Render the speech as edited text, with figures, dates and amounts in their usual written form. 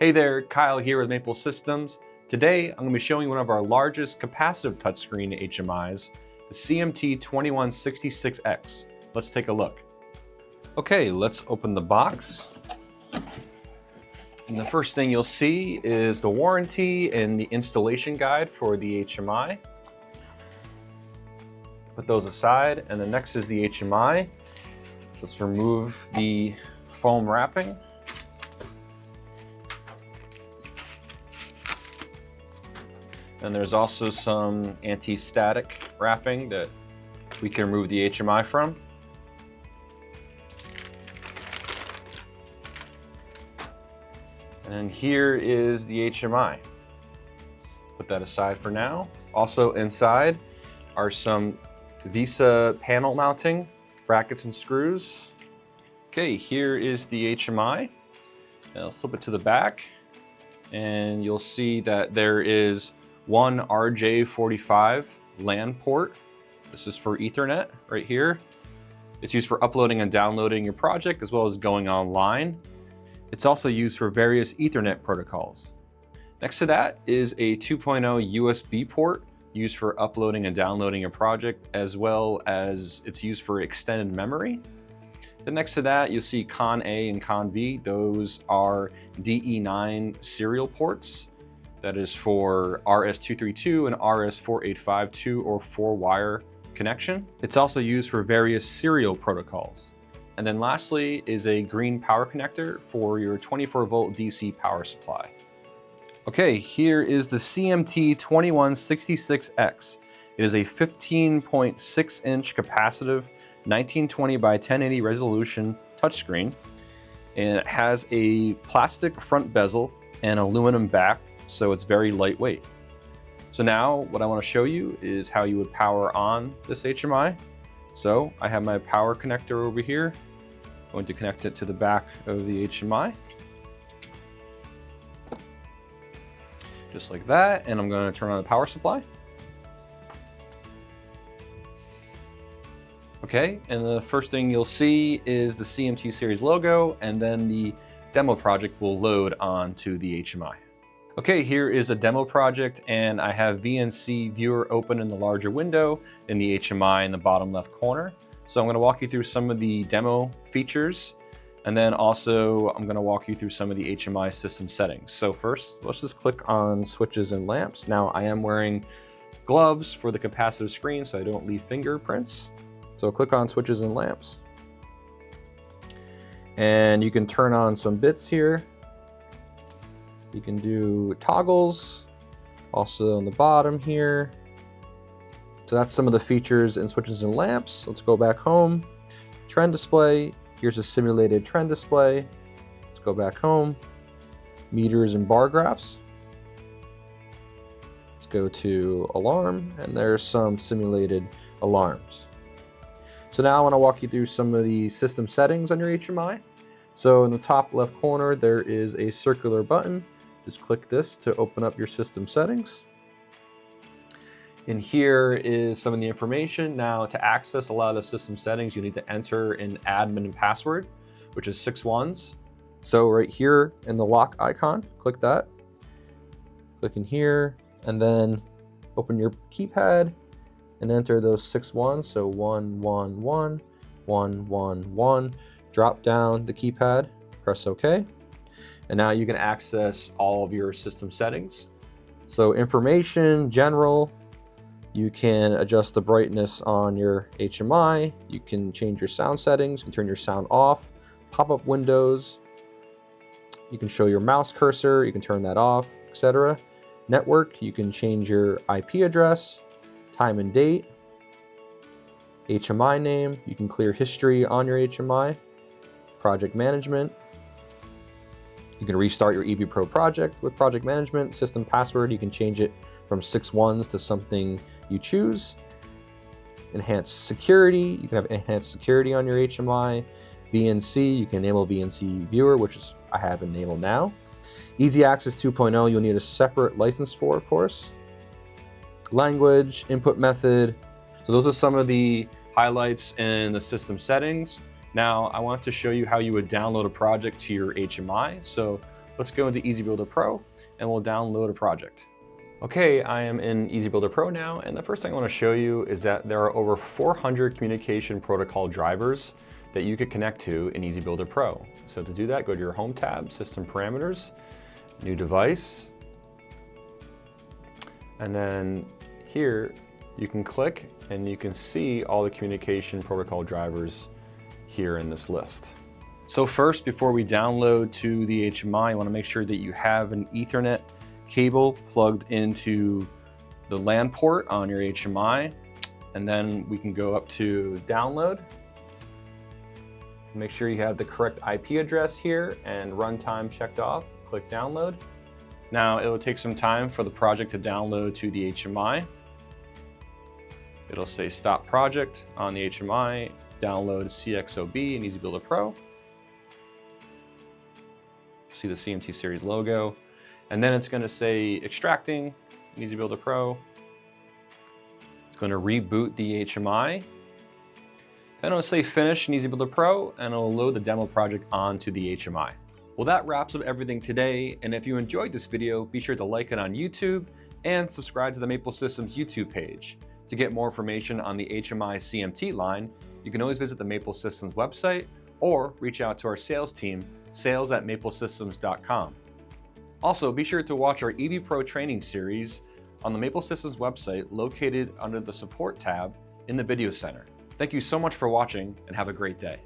Hey there, Kyle here with Maple Systems. Today, I'm going to be showing you one of our largest capacitive touchscreen HMIs, the cMT2166X. Let's take a look. Okay, let's open the box. And the first thing you'll see is the warranty and the installation guide for the HMI. Put those aside, and then next is the HMI. Let's remove the foam wrapping. And there's also some anti-static wrapping that we can remove the HMI from. And then here is the HMI. Put that aside for now. Also inside are some VESA panel mounting brackets and screws. Okay, here is the HMI. I'll flip it to the back and you'll see that there is one RJ45 LAN port. This is for Ethernet right here. It's used for uploading and downloading your project as well as going online. It's also used for various Ethernet protocols. Next to that is a 2.0 USB port used for uploading and downloading your project, as well as it's used for extended memory. Then next to that, you'll see CON A and CON B. Those are DE9 serial ports. That is for RS-232 and RS-485 2 or 4 wire connection. It's also used for various serial protocols. And then lastly is a green power connector for your 24-volt DC power supply. Okay, here is the cMT2166X. It is a 15.6-inch capacitive 1920 by 1080 resolution touchscreen, and it has a plastic front bezel and aluminum back, so it's very lightweight. So now what I want to show you is how you would power on this HMI. So I have my power connector over here. I'm going to connect it to the back of the HMI. Just like that, and I'm going to turn on the power supply. Okay, and the first thing you'll see is the cMT series logo, and then the demo project will load onto the HMI. Okay, here is a demo project, and I have VNC viewer open in the larger window in the HMI in the bottom left corner. So I'm going to walk you through some of the demo features, and then also I'm going to walk you through some of the HMI system settings. So first, let's just click on switches and lamps. Now I am wearing gloves for the capacitive screen so I don't leave fingerprints. So click on switches and lamps. And you can turn on some bits here. You can do toggles, also on the bottom here. So that's some of the features in switches and lamps. Let's go back home. Trend display, here's a simulated trend display. Let's go back home. Meters and bar graphs. Let's go to alarm, and there's some simulated alarms. So now I want to walk you through some of the system settings on your HMI. So in the top left corner, there is a circular button. Just click this to open up your system settings. And here is some of the information. Now to access a lot of the system settings, you need to enter an admin password, which is 6 ones. So right here in the lock icon, click that. Click in here, and then open your keypad and enter those 6 ones. So 1, 1, 1, 1, 1, 1. Drop down the keypad, press OK. And now you can access all of your system settings. So information, general, you can adjust the brightness on your HMI. You can change your sound settings, you can turn your sound off, pop-up windows. You can show your mouse cursor, you can turn that off, etc. Network, you can change your IP address, time and date, HMI name, you can clear history on your HMI, project management. You can restart your EBPro project with project management. System password, you can change it from 6 ones to something you choose. Enhanced security, you can have enhanced security on your HMI. VNC, you can enable VNC viewer, which is I have enabled now. Easy Access 2.0, you'll need a separate license for, of course. Language, input method. So those are some of the highlights in the system settings. Now I want to show you how you would download a project to your HMI. So let's go into EBPro and we'll download a project. Okay, I am in EBPro now, and the first thing I want to show you is that there are over 400 communication protocol drivers that you could connect to in EBPro. So to do that, go to your Home tab, System Parameters, New Device, and then here you can click and you can see all the communication protocol drivers here in this list. So first, before we download to the HMI, you want to make sure that you have an Ethernet cable plugged into the LAN port on your HMI, and then we can go up to download. Make sure you have the correct IP address here and runtime checked off. Click download. Now it will take some time for the project to download to the HMI. It'll say stop project on the HMI, download CXOB in EBPro. See the cMT series logo. And then it's going to say extracting in EBPro. It's going to reboot the HMI. Then it'll say finish in EBPro and it'll load the demo project onto the HMI. Well, that wraps up everything today. And if you enjoyed this video, be sure to like it on YouTube and subscribe to the Maple Systems YouTube page. To get more information on the HMI cMT line, you can always visit the Maple Systems website or reach out to our sales team, sales@maplesystems.com. Also, be sure to watch our EBPro training series on the Maple Systems website located under the Support tab in the Video Center. Thank you so much for watching and have a great day.